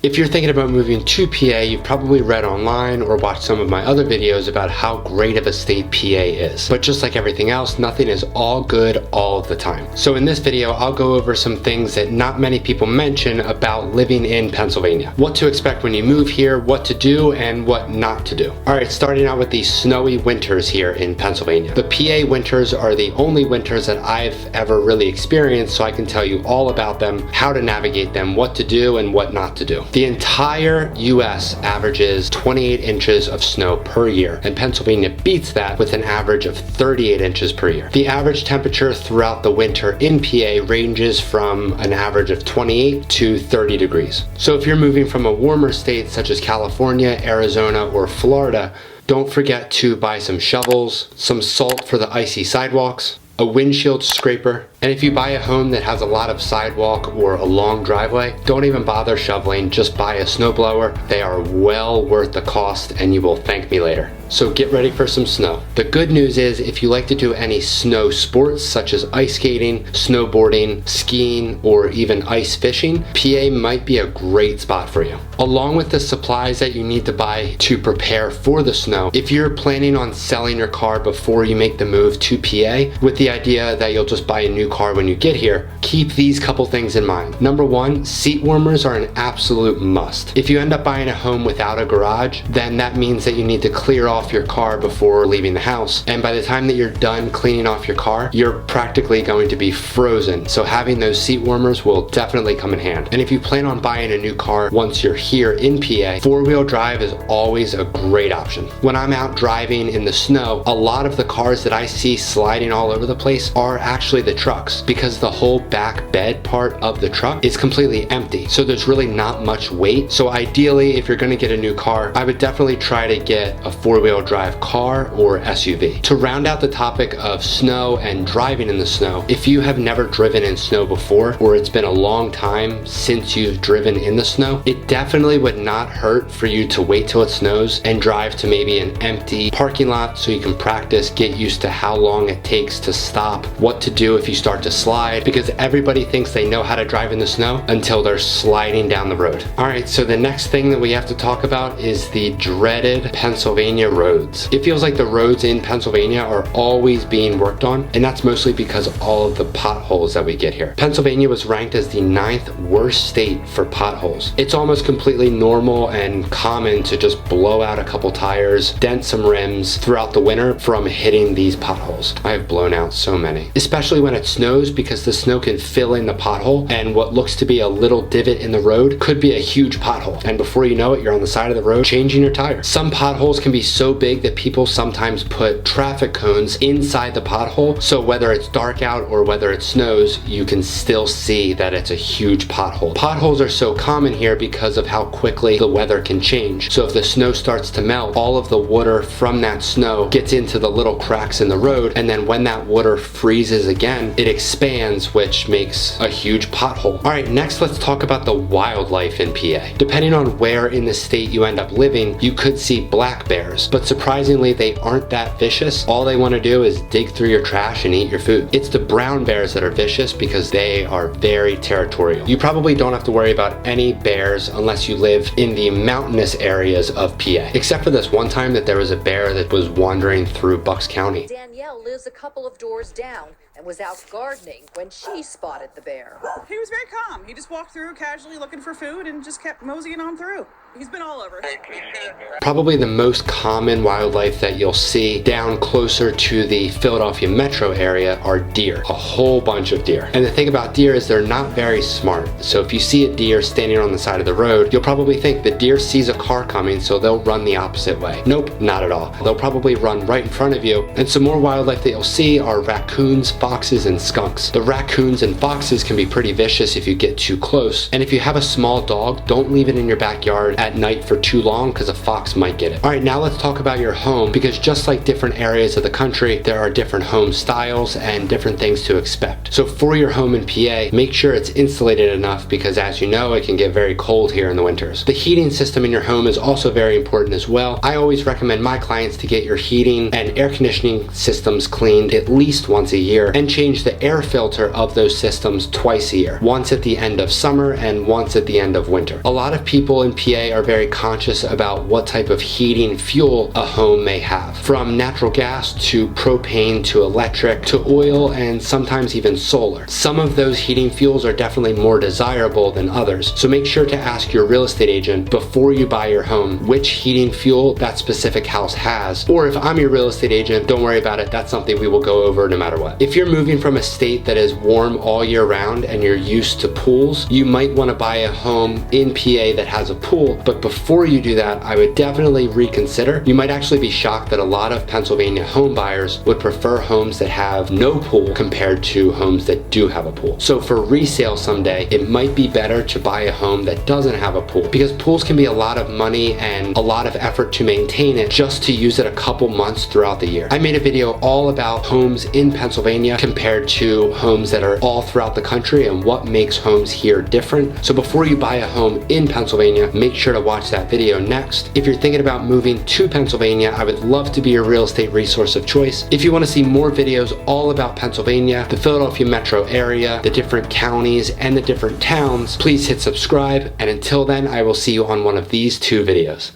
If you're thinking about moving to PA, you've probably read online or watched some of my other videos about how great of a state PA is. But just like everything else, nothing is all good all the time. So in this video, I'll go over some things that not many people mention about living in Pennsylvania. What to expect when you move here, what to do, and what not to do. Alright, starting out with these snowy winters here in Pennsylvania. The PA winters are the only winters that I've ever really experienced, so I can tell you all about them, how to navigate them, what to do, and what not to do. The entire US averages 28 inches of snow per year, and Pennsylvania beats that with an average of 38 inches per year. The average temperature throughout the winter in PA ranges from an average of 28 to 30 degrees. So if you're moving from a warmer state such as California, Arizona, or Florida, don't forget to buy some shovels, some salt for the icy sidewalks, a windshield scraper, and if you buy a home that has a lot of sidewalk or a long driveway, don't even bother shoveling, just buy a snowblower. They are well worth the cost and you will thank me later. So get ready for some snow. The good news is if you like to do any snow sports such as ice skating, snowboarding, skiing, or even ice fishing, PA might be a great spot for you. Along with the supplies that you need to buy to prepare for the snow, if you're planning on selling your car before you make the move to PA with the idea that you'll just buy a new car when you get here, keep these couple things in mind. Number one, seat warmers are an absolute must. If you end up buying a home without a garage, then that means that you need to clear off your car before leaving the house. And by the time that you're done cleaning off your car, you're practically going to be frozen. So having those seat warmers will definitely come in hand. And if you plan on buying a new car once you're here in PA, four-wheel drive is always a great option. When I'm out driving in the snow, a lot of the cars that I see sliding all over the place are actually the trucks, because the whole back bed part of the truck is completely empty. So there's really not much weight. So ideally, if you're gonna get a new car, I would definitely try to get a four-wheel drive car or SUV. To round out the topic of snow and driving in the snow, if you have never driven in snow before, or it's been a long time since you've driven in the snow, it definitely would not hurt for you to wait till it snows and drive to maybe an empty parking lot so you can practice, get used to how long it takes to stop, what to do if you start to slide, because everybody thinks they know how to drive in the snow until they're sliding down the road. Alright, so the next thing that we have to talk about is the dreaded Pennsylvania roads. It feels like the roads in Pennsylvania are always being worked on, and that's mostly because of all of the potholes that we get here. Pennsylvania was ranked as the 9th worst state for potholes. It's almost completely normal and common to just blow out a couple tires, dent some rims throughout the winter from hitting these potholes. I have blown out so many, especially when it snows, because the snow can fill in the pothole, and what looks to be a little divot in the road could be a huge pothole, and before you know it, you're on the side of the road changing your tire. Some potholes can be so big that people sometimes put traffic cones inside the pothole, so whether it's dark out or whether it snows, you can still see that it's a huge pothole. Potholes are so common here because of how quickly the weather can change. So if the snow starts to melt, all of the water from that snow gets into the little cracks in the road, and then when that water freezes again, it expands, which makes a huge pothole. Alright, next let's talk about the wildlife in PA. Depending on where in the state you end up living, you could see black bears, but surprisingly they aren't that vicious. All they want to do is dig through your trash and eat your food. It's the brown bears that are vicious because they are very territorial. You probably don't have to worry about any bears unless you live in the mountainous areas of PA, except for this one time that there was a bear that was wandering through Bucks County. Danielle lives a couple of doors down and was out gardening when she spotted the bear. He was very calm. He just walked through casually looking for food and just kept moseying on through. He's been all over. Probably the most common wildlife that you'll see down closer to the Philadelphia metro area are deer. A whole bunch of deer. And the thing about deer is they're not very smart. So if you see a deer standing on the side of the road, you'll probably think the deer sees a car coming, so they'll run the opposite way. Nope, not at all. They'll probably run right in front of you. And some more wildlife that you'll see are raccoons, foxes, and skunks. The raccoons and foxes can be pretty vicious if you get too close. And if you have a small dog, don't leave it in your backyard at night for too long because a fox might get it. Alright, now let's talk about your home, because just like different areas of the country, there are different home styles and different things to expect. So for your home in PA, make sure it's insulated enough, because as you know, it can get very cold here in the winters. The heating system in your home is also very important as well. I always recommend my clients to get your heating and air conditioning systems cleaned at least once a year, and change the air filter of those systems twice a year, once at the end of summer and once at the end of winter. A lot of people in PA are very conscious about what type of heating fuel a home may have, from natural gas to propane to electric to oil and sometimes even solar. Some of those heating fuels are definitely more desirable than others, so make sure to ask your real estate agent before you buy your home which heating fuel that specific house has. Or if I'm your real estate agent, don't worry about it, that's something we will go over no matter what. If you're moving from a state that is warm all year round and you're used to pools, you might want to buy a home in PA that has a pool, but before you do that, I would definitely reconsider. You might actually be shocked that a lot of Pennsylvania home buyers would prefer homes that have no pool compared to homes that do have a pool. So for resale someday, it might be better to buy a home that doesn't have a pool, because pools can be a lot of money and a lot of effort to maintain it just to use it a couple months throughout the year. I made a video all about homes in Pennsylvania compared to homes that are all throughout the country and what makes homes here different. So before you buy a home in Pennsylvania, make sure to watch that video next. If you're thinking about moving to Pennsylvania, I would love to be your real estate resource of choice. If you want to see more videos all about Pennsylvania, the Philadelphia metro area, the different counties, and the different towns, please hit subscribe. And until then, I will see you on one of these two videos.